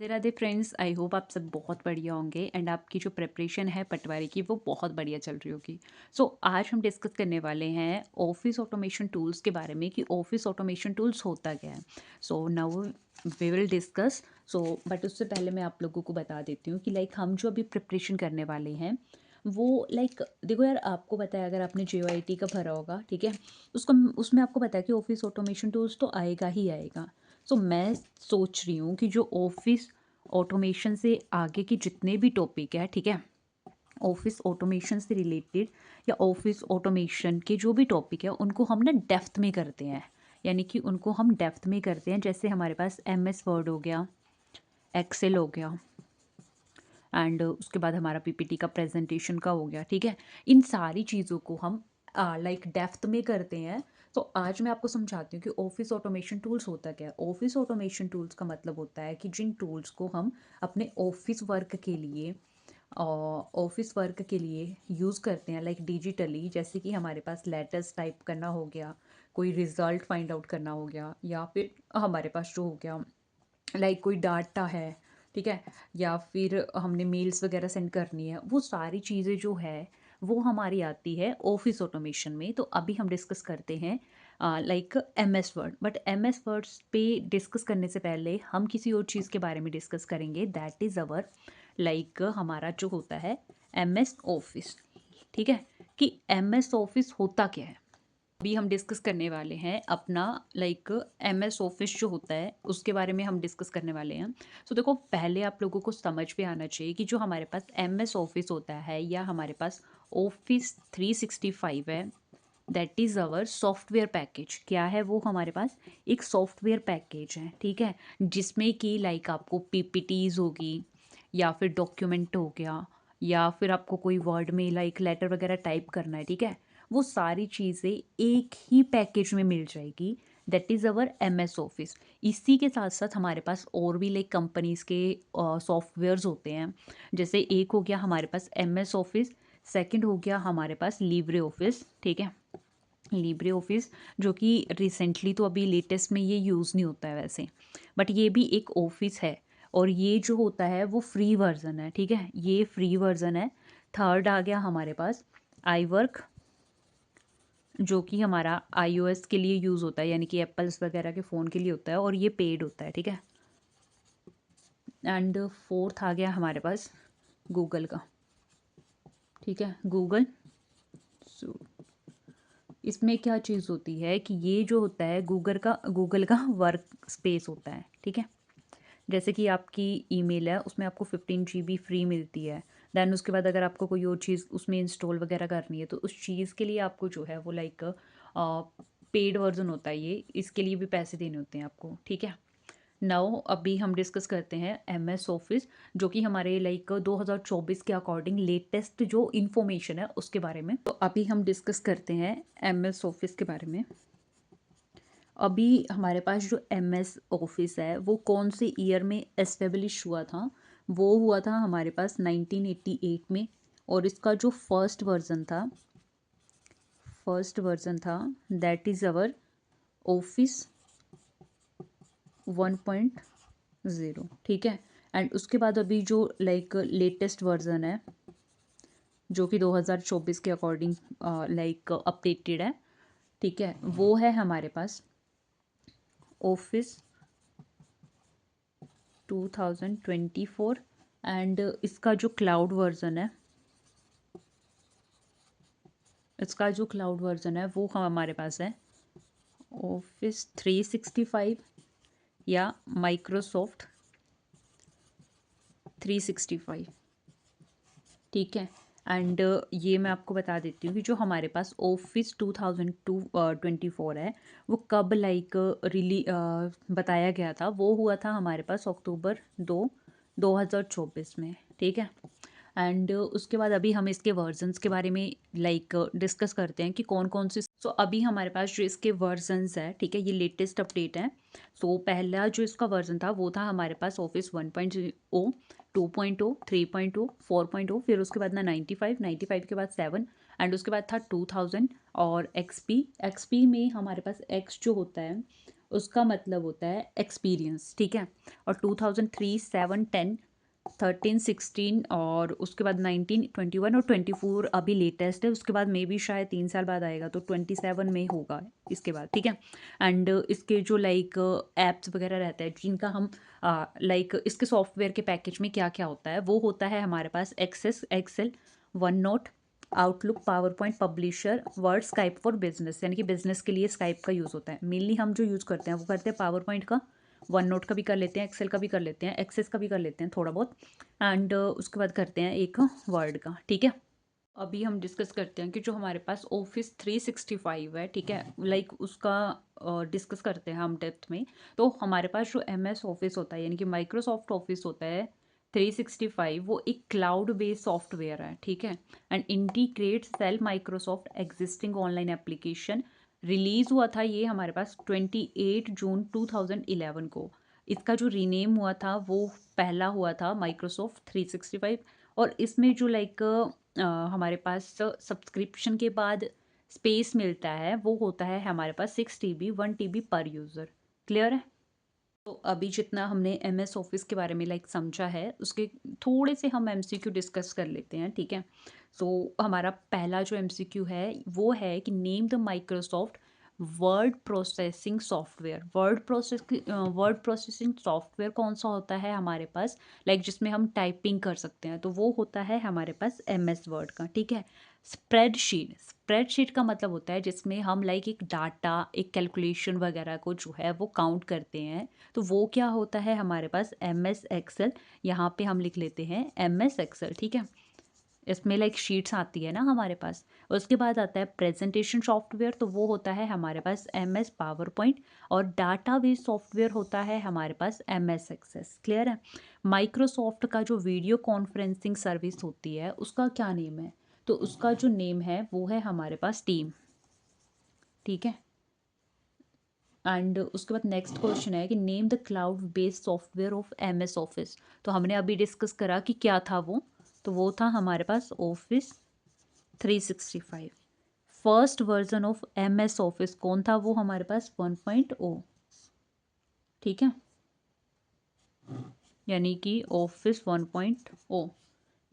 Radhe friends, I hope आप सब बहुत बढ़िया होंगे एंड आपकी जो प्रिपरेशन है पटवारी की वो बहुत बढ़िया चल रही होगी। आज हम डिस्कस करने वाले हैं ऑफिस ऑटोमेशन टूल्स के बारे में कि ऑफिस ऑटोमेशन टूल्स होता क्या है। Now we will discuss. But उससे पहले मैं आप लोगों को बता देती हूँ कि हम जो अभी प्रिपरेशन करने वाले हैं वो देखो यार, आपको पता है अगर आपने JOIT का भरा होगा, ठीक है, उसको उसमें आपको पता है कि ऑफिस ऑटोमेशन टूल्स तो आएगा ही आएगा। मैं सोच रही हूँ कि जो ऑफिस ऑटोमेशन से आगे के जितने भी टॉपिक है, ठीक है, ऑफिस ऑटोमेशन से रिलेटेड या ऑफिस ऑटोमेशन के जो भी टॉपिक है उनको हम ना डेप्थ में करते हैं। यानी कि उनको हम डेप्थ में करते हैं। जैसे हमारे पास MS वर्ड हो गया, एक्सेल हो गया एंड उसके बाद हमारा PPT का प्रेजेंटेशन का हो गया, ठीक है। इन सारी चीज़ों को हम डेप्थ में करते हैं। आज मैं आपको समझाती हूँ कि ऑफिस ऑटोमेशन टूल्स होता क्या है। ऑफिस ऑटोमेशन टूल्स का मतलब होता है कि जिन टूल्स को हम अपने ऑफिस वर्क के लिए यूज़ करते हैं डिजिटली। जैसे कि हमारे पास लेटर्स टाइप करना हो गया, कोई रिजल्ट फाइंड आउट करना हो गया, या फिर हमारे पास जो हो गया कोई डाटा है, ठीक है, या फिर हमने मेल्स वगैरह सेंड करनी है, वो सारी चीज़ें जो है वो हमारी आती है ऑफिस ऑटोमेशन में। तो अभी हम डिस्कस करते हैं MS word. But MS words पे डिस्कस करने से पहले हम किसी और चीज़ के बारे में डिस्कस करेंगे, दैट इज़ अवर हमारा जो होता है MS ऑफिस, ठीक है, कि MS ऑफिस होता क्या है। अभी हम डिस्कस करने वाले हैं अपना MS ऑफिस जो होता है उसके बारे में हम डिस्कस करने वाले हैं। देखो, पहले आप लोगों को समझ में आना चाहिए कि जो हमारे पास MS ऑफिस होता है या हमारे पास ऑफिस 365 है, that is our software package. क्या है वो? हमारे पास एक सॉफ्टवेयर पैकेज है, ठीक है, जिसमें कि आपको PPTs होगी, या फिर डॉक्यूमेंट हो गया, या फिर आपको कोई वर्ड में लेटर वगैरह टाइप करना है, ठीक है, वो सारी चीज़ें एक ही पैकेज में मिल जाएगी। That is our MS office. इसी के साथ साथ हमारे पास और भी कंपनीज़ के सॉफ्टवेयर्स होते हैं। जैसे एक हो गया हमारे पास MS ऑफिस, सेकंड हो गया हमारे पास लिब्रे ऑफिस, ठीक है। लिब्रे ऑफिस जो कि रिसेंटली तो अभी लेटेस्ट में ये यूज़ नहीं होता है वैसे, बट ये भी एक ऑफिस है और ये जो होता है वो फ्री वर्जन है, ठीक है, ये फ्री वर्जन है। थर्ड आ गया हमारे पास iWork, जो कि हमारा iOS के लिए यूज़ होता है, यानी कि एप्पल्स वगैरह के फ़ोन के लिए होता है और ये पेड होता है, ठीक है। एंड फोर्थ आ गया हमारे पास गूगल का, ठीक है, गूगल। सो इसमें क्या चीज़ होती है कि ये जो होता है गूगल का वर्क स्पेस होता है, ठीक है। जैसे कि आपकी ईमेल है, उसमें आपको 15 GB फ्री मिलती है। देन उसके बाद अगर आपको कोई और चीज़ उसमें इंस्टॉल वगैरह करनी है तो उस चीज़ के लिए आपको जो है वो पेड वर्जन होता है। ये इसके लिए भी पैसे देने होते हैं आपको, ठीक है। नाउ अभी हम डिस्कस करते हैं MS ऑफिस, जो कि हमारे 2024 के अकॉर्डिंग लेटेस्ट जो इन्फॉर्मेशन है उसके बारे में। तो अभी हम डिस्कस करते हैं MS ऑफिस के बारे में। अभी हमारे पास जो MS ऑफिस है वो कौन से ईयर में एस्टेब्लिश हुआ था? वो हुआ था हमारे पास 1988 में। और इसका जो फर्स्ट वर्जन था दैट इज़ अवर ऑफिस 1.0, ठीक है। एंड उसके बाद अभी जो लेटेस्ट वर्जन है जो कि 2024 के अकॉर्डिंग अपडेटेड है, ठीक है, वो है हमारे पास ऑफिस 2024। एंड इसका जो क्लाउड वर्जन है वो हमारे पास है ऑफिस 365 या माइक्रोसॉफ्ट 365, ठीक है। एंड ये मैं आपको बता देती हूँ कि जो हमारे पास ऑफिस 2024 है वो कब बताया गया था। वो हुआ था हमारे पास अक्टूबर 2024 में, ठीक है। एंड उसके बाद अभी हम इसके वर्जन्स के बारे में डिस्कस करते हैं कि कौन कौन से। अभी हमारे पास जो इसके वर्जन्स है, ठीक है, ये लेटेस्ट अपडेट है। पहला जो इसका वर्जन था वो था हमारे पास ऑफिस 1.0, 2.0, 3.0, 4.0, फिर उसके बाद 95 के बाद 7, एंड उसके बाद था 2000 और XP में हमारे पास X जो होता है उसका मतलब होता है एक्सपीरियंस, ठीक है। और 2003, 7, 10, 13, 16 और उसके बाद 19, 21 और 24 अभी लेटेस्ट है। उसके बाद मे बी शायद 3 साल बाद आएगा, तो 27 में होगा इसके बाद, ठीक है। एंड इसके जो लाइक एप्स वगैरह रहते हैं जिनका हम लाइक इसके सॉफ्टवेयर के पैकेज में क्या क्या होता है, वो होता है हमारे पास Access, Excel, OneNote, Outlook, PowerPoint, Publisher, Word, Skype for business, यानी कि बिजनेस के लिए स्काइप का यूज़ होता है। मेनली हम जो यूज़ करते हैं वो करते हैं पावर पॉइंट का, वन नोट का भी कर लेते हैं, एक्सेल का भी कर लेते हैं, एक्सेस का भी कर लेते हैं थोड़ा बहुत, एंड उसके बाद करते हैं एक वर्ड का, ठीक है। अभी हम डिस्कस करते हैं कि जो हमारे पास ऑफिस 365 है, ठीक है, लाइक उसका डिस्कस करते हैं हम डेप्थ में। तो हमारे पास जो MS ऑफिस होता है यानी कि माइक्रोसॉफ्ट ऑफिस होता है 365, वो एक क्लाउड बेस्ड सॉफ्टवेयर है, ठीक है। And integrate sale Microsoft existing online application. Release हुआ था ये हमारे पास 28 जून 2011 को। इसका जो रीनेम हुआ था वो पहला हुआ था माइक्रोसॉफ्ट 365। और इसमें जो लाइक हमारे पास सब्सक्रिप्शन के बाद स्पेस मिलता है वो होता है हमारे पास 6 TB, 1 TB पर यूज़र। क्लियर है। तो अभी जितना हमने MS ऑफिस के बारे में लाइक समझा है उसके थोड़े से हम MCQ डिस्कस कर लेते हैं, ठीक है। सो हमारा पहला जो MCQ है वो है कि name the Microsoft word processing software. Word processing software कौन सा होता है हमारे पास, लाइक जिसमें हम टाइपिंग कर सकते हैं, तो वो होता है हमारे पास MS वर्ड का, ठीक है। स्प्रेडशीट, स्प्रेडशीट का मतलब होता है जिसमें हम लाइक एक डाटा, एक कैलकुलेशन वगैरह को जो है वो काउंट करते हैं, तो वो क्या होता है हमारे पास MS एक्सेल। यहाँ पे हम लिख लेते हैं MS एक्सेल, ठीक है। इसमें लाइक शीट्स आती है ना हमारे पास। उसके बाद आता है प्रेजेंटेशन सॉफ्टवेयर, तो वो होता है हमारे पास MS पावर पॉइंट। और डाटाबेस सॉफ्टवेयर होता है हमारे पास MS एक्सेस। क्लियर है। माइक्रोसॉफ्ट का जो वीडियो कॉन्फ्रेंसिंग सर्विस होती है उसका क्या नेम है, तो उसका जो नेम है वो है हमारे पास टीम, ठीक है। एंड उसके बाद नेक्स्ट क्वेश्चन है कि name the cloud based software of MS office. तो हमने अभी डिस्कस करा कि क्या था वो, तो वो था हमारे पास Office 365। First version of MS Office कौन था, वो हमारे पास 1.0, ठीक है, यानी कि ऑफिस 1.0।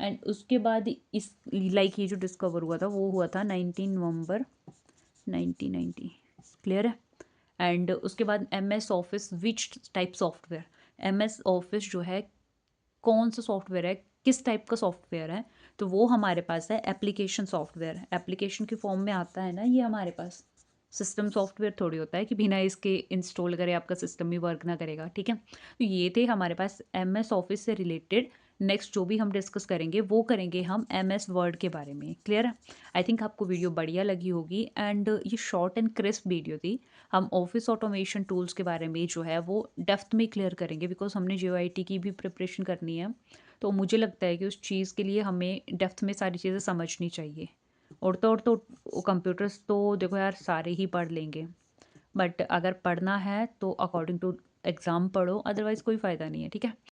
एंड उसके बाद इस लाइक ये जो डिस्कवर हुआ था वो हुआ था 19 नवंबर 1990। क्लियर है। एंड उसके बाद MS office which type software, MS office जो है कौन सा सॉफ्टवेयर है, किस टाइप का सॉफ्टवेयर है, तो वो हमारे पास है एप्लीकेशन सॉफ्टवेयर। एप्लीकेशन के फॉर्म में आता है ना ये हमारे पास, सिस्टम सॉफ्टवेयर थोड़ी होता है कि बिना इसके इंस्टॉल करे आपका सिस्टम भी वर्क ना करेगा, ठीक है। तो ये थे हमारे पास MS ऑफिस से रिलेटेड। नेक्स्ट जो भी हम डिस्कस करेंगे वो करेंगे हम MS वर्ड के बारे में। क्लियर है। आई थिंक आपको वीडियो बढ़िया लगी होगी एंड ये शॉर्ट एंड क्रिस्प वीडियो थी। हम ऑफिस ऑटोमेशन टूल्स के बारे में जो है वो डेप्थ में क्लियर करेंगे बिकॉज हमने JOIT की भी प्रिपरेशन करनी है। तो मुझे लगता है कि उस चीज़ के लिए हमें डेप्थ में सारी चीज़ें समझनी चाहिए। और तो कंप्यूटर्स तो देखो यार सारे ही पढ़ लेंगे, बट अगर पढ़ना है तो अकॉर्डिंग टू एग्ज़ाम पढ़ो, अदरवाइज़ कोई फ़ायदा नहीं है, ठीक है।